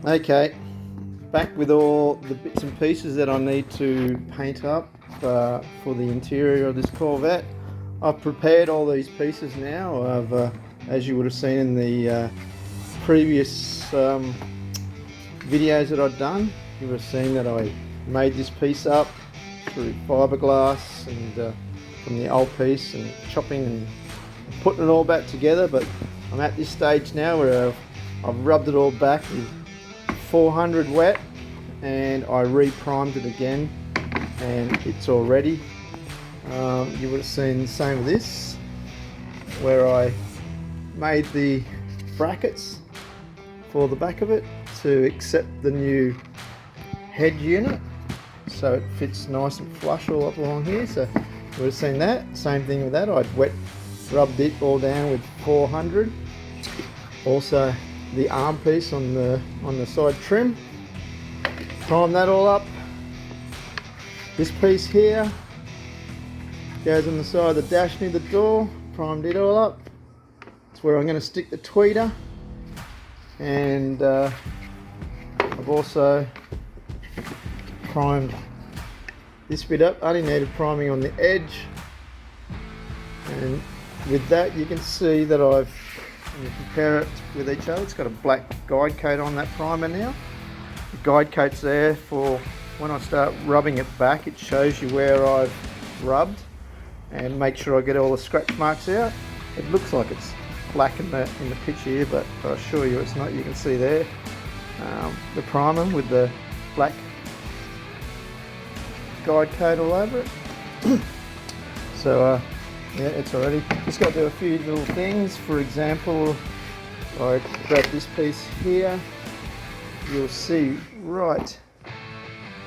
Okay, back with all the bits and pieces that I need to paint up for the interior of this Corvette. I've prepared all these pieces now. As you would have seen in the previous videos that I've done, you would have seen that I made this piece up through fiberglass and from the old piece and chopping and putting it all back together. But I'm at this stage now where I've rubbed it all back with 400 wet and I re-primed it again and it's all ready. You would have seen the same with this, where I made the brackets for the back of it to accept the new head unit, so it fits nice and flush all up along here. So you would have seen that. Same thing with that, I'd rubbed it all down with 400. Also the arm piece on the side trim, prime that all up. This piece here goes on the side of the dash near the door, primed it all up. It's where I'm going to stick the tweeter, and I've also primed this bit up. Only needed priming on the edge, and with that you can see that when you compare it with each other, it's got a black guide coat on that primer now. The guide coat's there for when I start rubbing it back, it shows you where I've rubbed and make sure I get all the scratch marks out. It looks like it's black in the picture here, but I assure you it's not. You can see there the primer with the black guide coat all over it. So yeah, it's already just got to do a few little things. For example, I grab this piece here, you'll see right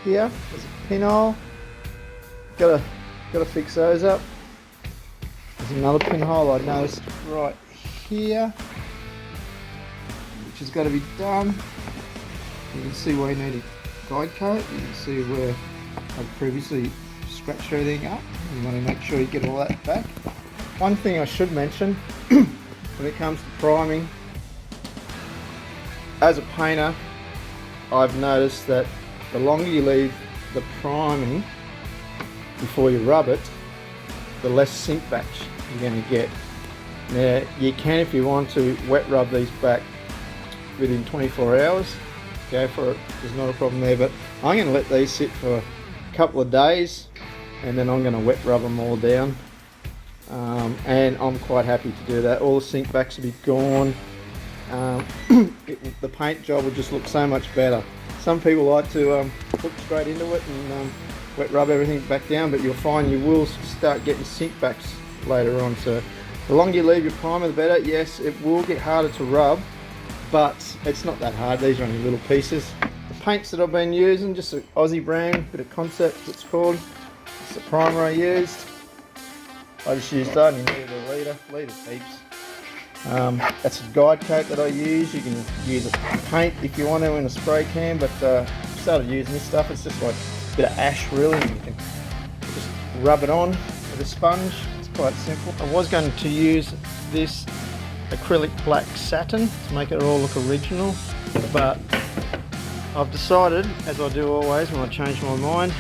here there's a pinhole. Gotta fix those up. There's another pinhole I noticed right here, which has got to be done. You can see where you need a guide coat. You can see where I've previously scratched everything up. You want to make sure you get all that back. One thing I should mention when it comes to priming, as a painter, I've noticed that the longer you leave the priming before you rub it, the less sink backs you're going to get. Now you can, if you want to, wet rub these back within 24 hours. Go for it, there's not a problem there, but I'm going to let these sit for a couple of days and then I'm going to wet rub them all down, and I'm quite happy to do that. All the sink backs will be gone. The paint job will just look so much better. Some people like to look straight into it and wet rub everything back down, but you'll find you will start getting sink backs later on. So the longer you leave your primer, the better. Yes, it will get harder to rub, but it's not that hard. These are only little pieces. The paints that I've been using, just an Aussie brand, bit of Concept it's called. It's the primer I used. I just used only needed a litre heaps. That's a guide coat that I use. You can use a paint if you want to in a spray can, but I started using this stuff. It's just like a bit of ash really. You can just rub it on with a sponge. It's quite simple. I was going to use this acrylic black satin to make it all look original, but I've decided, as I do always when I change my mind,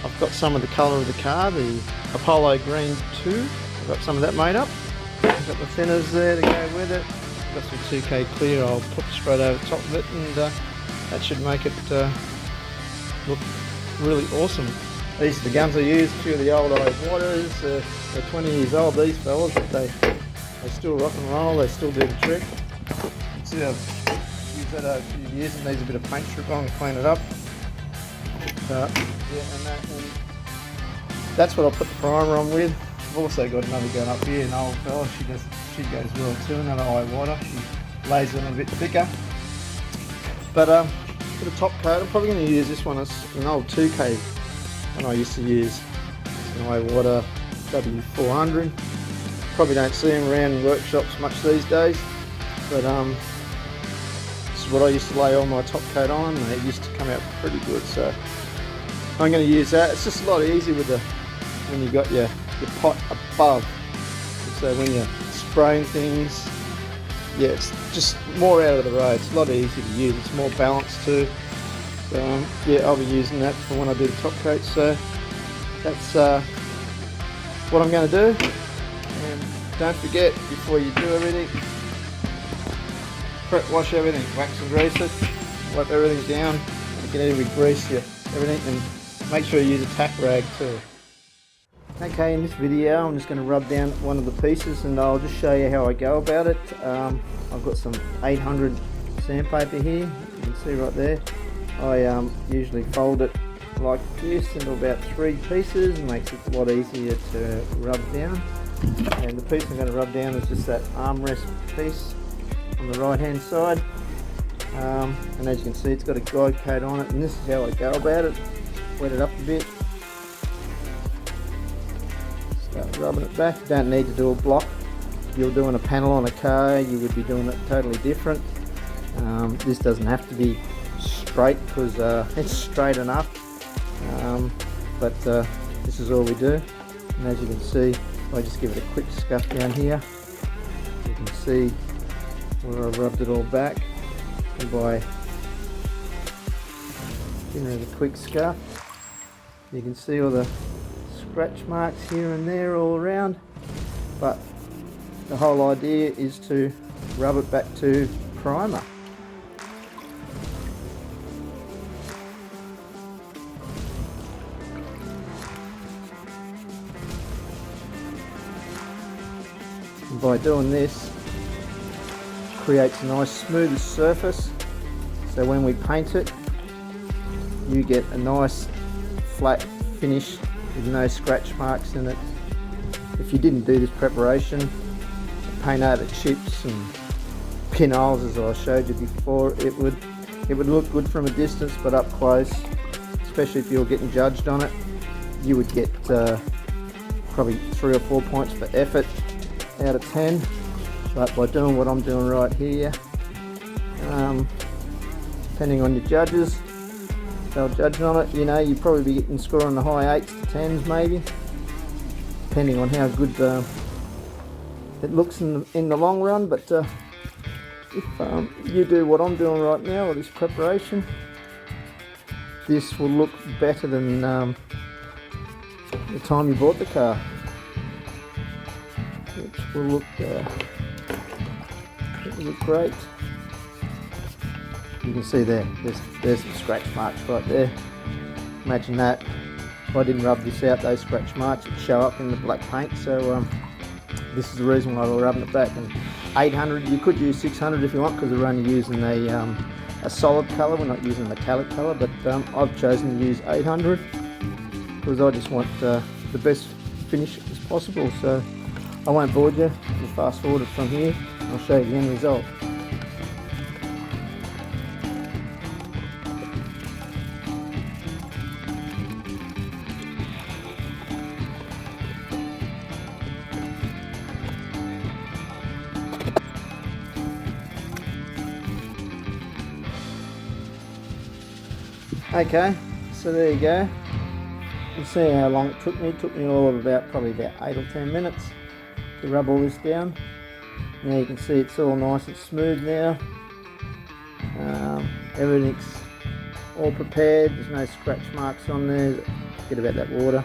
I've got some of the colour of the car, the Apollo Green 2. I've got some of that made up. I've got the thinners there to go with it. I've got some 2K clear I'll put straight over the top of it, and that should make it look really awesome. These are the guns I use, a few of the old Iwaters. They're 20 years old, these fellas, but they still rock and roll, they still do the trick. See, I've used that over a few years and needs a bit of paint strip on to clean it up. Yeah, and that's what I'll put the primer on with. I've also got another gun up here, an old fella. She goes well too, another Iwata. She lays it on a bit thicker. But for the top coat, I'm probably going to use this one as an old 2K one I used to use. It's an Iwata W400. Probably don't see them around in workshops much these days, but this is what I used to lay all my top coat on, and it used to come out pretty good. So I'm going to use that. It's just a lot easier with when you got your pot above. So when you're spraying things, yeah, it's just more out of the road. It's a lot easier to use. It's more balanced too. So, yeah, I'll be using that for when I do the top coat. So that's what I'm going to do. And don't forget, before you do everything, prep wash everything, wax and grease it, wipe everything down. You can even grease everything, and make sure you use a tack rag too. Okay, in this video I'm just going to rub down one of the pieces, and I'll just show you how I go about it. I've got some 800 sandpaper here, you can see right there. I usually fold it like this into about 3 pieces, and makes it a lot easier to rub down. And the piece I'm going to rub down is just that armrest piece on the right hand side. And as you can see, it's got a guide coat on it, and this is how I go about it. Wet it up a bit. Start rubbing it back. You don't need to do a block. If you're doing a panel on a car, you would be doing it totally different. This doesn't have to be straight because it's straight enough. But this is all we do. And as you can see, I just give it a quick scuff down here. You can see where I've rubbed it all back. And by giving it a quick scuff, you can see all the scratch marks here and there all around, but the whole idea is to rub it back to primer. And by doing this, it creates a nice smooth surface, so when we paint it, you get a nice flat finish with no scratch marks in it. If you didn't do this preparation, paint over chips and pinholes as I showed you before, it would look good from a distance, but up close, especially if you're getting judged on it, you would get probably 3 or 4 points for effort out of 10. But by doing what I'm doing right here, depending on your judges, they'll judge on it. You know, you'd probably be getting scoring the high 8s to 10s maybe, depending on how good it looks in the long run. But if you do what I'm doing right now with this preparation, this will look better than the time you bought the car, which will look great. You can see there's some scratch marks right there. Imagine that. If I didn't rub this out, those scratch marks would show up in the black paint. So this is the reason why we're rubbing it back. And 800, you could use 600 if you want, because we're only using a solid colour. We're not using a metallic colour, but I've chosen to use 800 because I just want the best finish as possible. So I won't bore you. We'll fast forward it from here. I'll show you the end result. Okay, so there you go. You see how long it took me. It took me all of probably about 8 or 10 minutes to rub all this down. Now you can see it's all nice and smooth now. Everything's all prepared. There's no scratch marks on there. Forget about that water.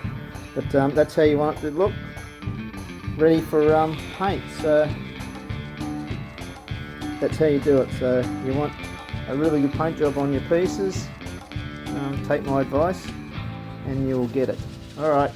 But that's how you want it to look. Ready for paint. So that's how you do it. So you want a really good paint job on your pieces. Take my advice and you'll get it. Alright.